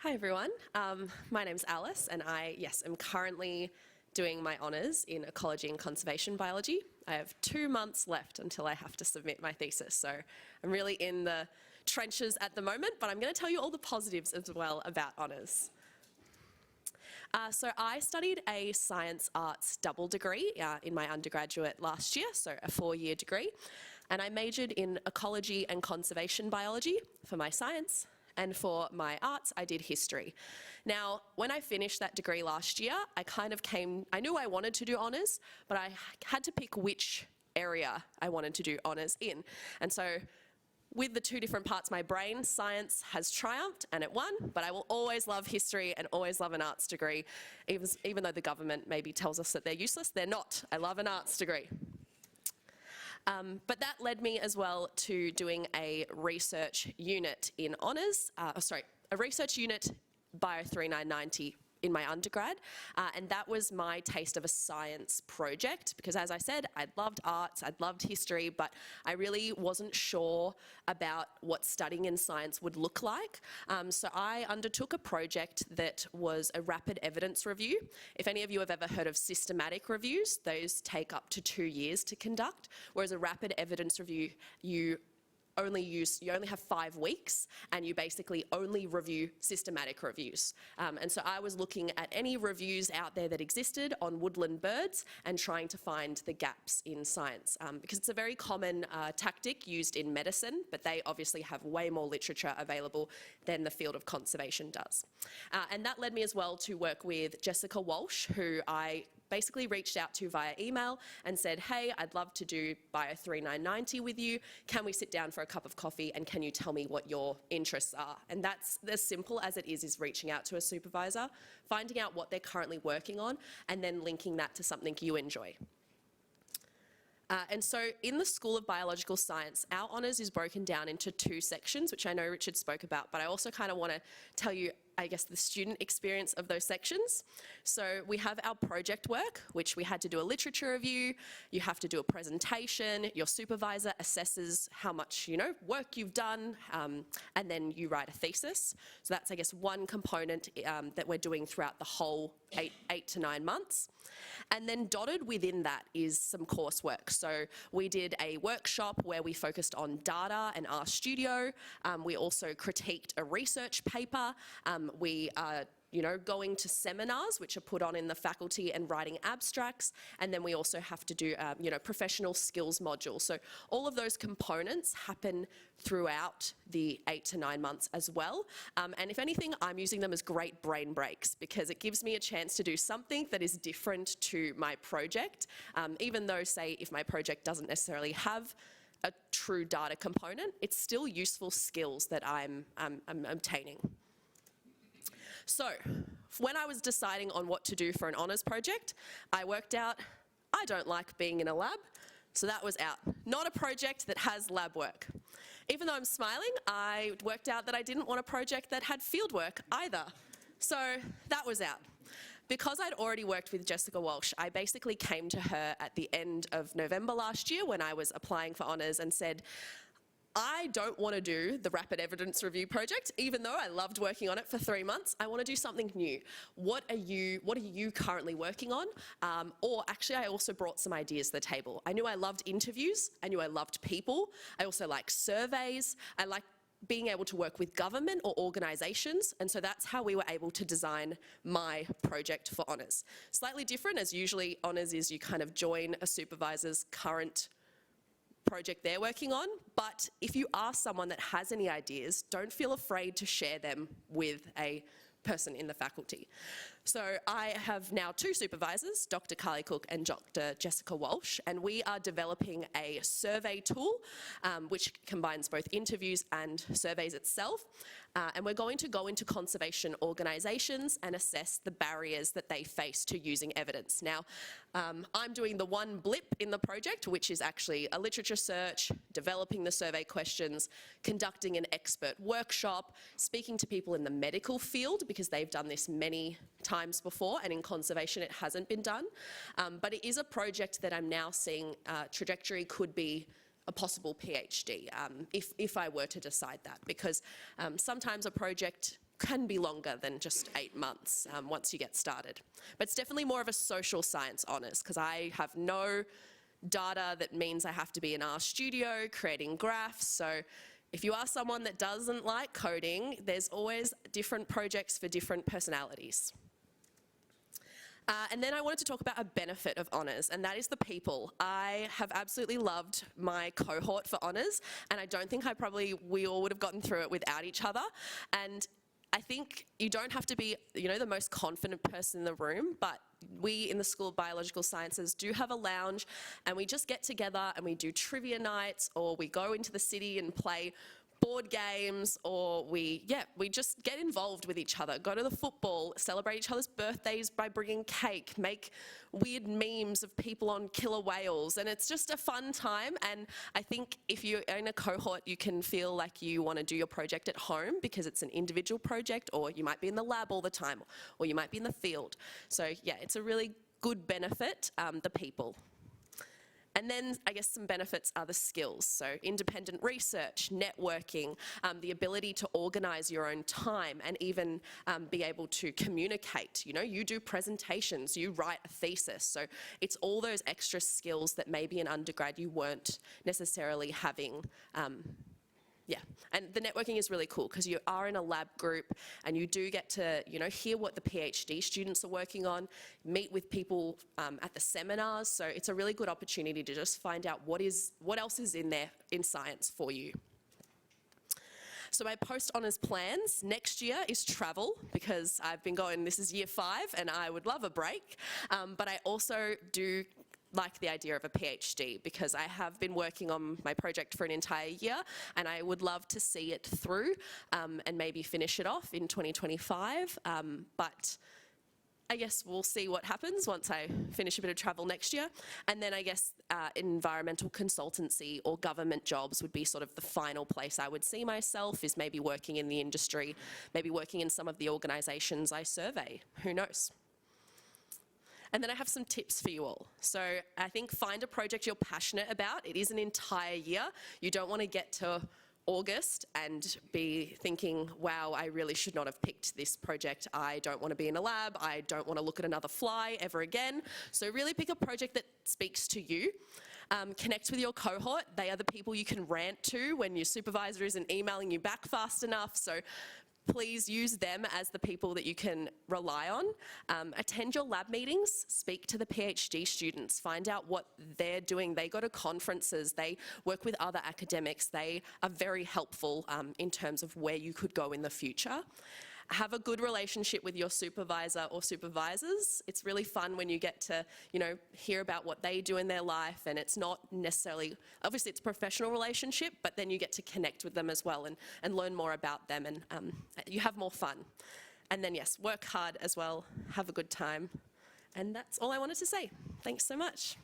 Hi everyone, my name's Alice and I, am currently doing my honours in Ecology and Conservation Biology. I have 2 months left until I have to submit my thesis, so I'm really in the trenches at the moment, but I'm going to tell you all the positives as well about honours. So I studied a science arts double degree in my undergraduate last year, so a 4-year degree, and I majored in Ecology and Conservation Biology for my science, and for my arts, I did history. Now, when I finished that degree last year, I knew I wanted to do honours, but I had to pick which area I wanted to do honours in. And so, with the 2 different parts of my brain, science has triumphed and it won, but I will always love history and always love an arts degree, even though the government maybe tells us that they're useless, they're not. I love an arts degree. But that led me as well to doing a research unit in honours, a research unit Bio 3990 in my undergrad, and that was my taste of a science project because, as I said, I'd loved arts, I'd loved history, but I really wasn't sure about what studying in science would look like. So I undertook a project that was a rapid evidence review. If any of you have ever heard of systematic reviews, those take up to 2 years to conduct, whereas a rapid evidence review, you only have 5 weeks and you basically only review systematic reviews. And so I was looking at any reviews out there that existed on woodland birds and trying to find the gaps in science because it's a very common tactic used in medicine, but they obviously have way more literature available than the field of conservation does. And that led me as well to work with Jessica Walsh, who I basically reached out to via email and said, hey, I'd love to do Bio 3990 with you. Can we sit down for a cup of coffee and can you tell me what your interests are? And that's as simple as it is reaching out to a supervisor, finding out what they're currently working on, and then linking that to something you enjoy. And so in the School of Biological Science, our honours is broken down into 2 sections, which I know Richard spoke about, but I also kind of want to tell you, I guess, the student experience of those sections. So we have our project work, which we had to do a literature review, you have to do a presentation, your supervisor assesses how much, work you've done, and then you write a thesis. So that's, I guess, one component that we're doing throughout the whole 8 to 9 months. And then dotted within that is some coursework. So we did a workshop where we focused on data and RStudio. We also critiqued a research paper. We are going to seminars which are put on in the faculty and writing abstracts, and then we also have to do, professional skills module. So all of those components happen throughout the 8 to 9 months as well. And if anything, I'm using them as great brain breaks because it gives me a chance to do something that is different to my project, even though, say, if my project doesn't necessarily have a true data component, it's still useful skills that I'm obtaining. So, when I was deciding on what to do for an honours project, I worked out I don't like being in a lab, so that was out. Not a project that has lab work. Even though I'm smiling, I worked out that I didn't want a project that had field work either, so that was out. Because I'd already worked with Jessica Walsh, I basically came to her at the end of November last year when I was applying for honours and said, I don't want to do the rapid evidence review project, even though I loved working on it for 3 months. I want to do something new. What are you currently working on? Or actually, I also brought some ideas to the table. I knew I loved interviews. I knew I loved people. I also like surveys. I like being able to work with government or organisations, and so that's how we were able to design my project for honours. Slightly different, as usually honours is you kind of join a supervisor's current project they're working on, but if you are someone that has any ideas, don't feel afraid to share them with a person in the faculty. So I have now 2 supervisors, Dr. Carly Cook and Dr. Jessica Walsh, and we are developing a survey tool which combines both interviews and surveys itself. And we're going to go into conservation organisations and assess the barriers that they face to using evidence. Now, I'm doing the one blip in the project, which is actually a literature search, developing the survey questions, conducting an expert workshop, speaking to people in the medical field because they've done this many times before, and in conservation it hasn't been done. But it is a project that I'm now seeing trajectory could be a possible PhD if I were to decide that, because sometimes a project can be longer than just 8 months once you get started. But it's definitely more of a social science honours, because I have no data that means I have to be in our studio creating graphs. So if you are someone that doesn't like coding, there's always different projects for different personalities. And then I wanted to talk about a benefit of honours, and that is the people. I have absolutely loved my cohort for honours, and I don't think we all would have gotten through it without each other. And I think you don't have to be, the most confident person in the room, but we in the School of Biological Sciences do have a lounge, and we just get together and we do trivia nights, or we go into the city and play board games, or we just get involved with each other, go to the football, celebrate each other's birthdays by bringing cake, make weird memes of people on killer whales, and it's just a fun time. And I think if you're in a cohort, you can feel like you want to do your project at home because it's an individual project, or you might be in the lab all the time, or you might be in the field. So yeah, it's a really good benefit, the people. And then I guess some benefits are the skills. So independent research, networking, the ability to organise your own time, and even be able to communicate. You do presentations, you write a thesis. So it's all those extra skills that maybe in undergrad you weren't necessarily having. And the networking is really cool because you are in a lab group and you do get to, hear what the PhD students are working on, meet with people at the seminars. So it's a really good opportunity to just find out what else is in there in science for you. So my post-honours plans next year is travel, because I've been going, this is year 5 and I would love a break. But I also do like the idea of a PhD, because I have been working on my project for an entire year and I would love to see it through and maybe finish it off in 2025. But I guess we'll see what happens once I finish a bit of travel next year. And then I guess environmental consultancy or government jobs would be sort of the final place I would see myself, is maybe working in the industry, maybe working in some of the organisations I survey. Who knows? And then I have some tips for you all. So I think find a project you're passionate about. It is an entire year. You don't want to get to August and be thinking, wow, I really should not have picked this project. I don't want to be in a lab. I don't want to look at another fly ever again. So really pick a project that speaks to you. Connect with your cohort. They are the people you can rant to when your supervisor isn't emailing you back fast enough. So please use them as the people that you can rely on. Attend your lab meetings, speak to the PhD students, find out what they're doing. They go to conferences, they work with other academics. They are very helpful in terms of where you could go in the future. Have a good relationship with your supervisor or supervisors. It's really fun when you get to, hear about what they do in their life, and it's not necessarily, obviously it's a professional relationship, but then you get to connect with them as well and learn more about them, and you have more fun. And then yes, work hard as well, have a good time. And that's all I wanted to say. Thanks so much.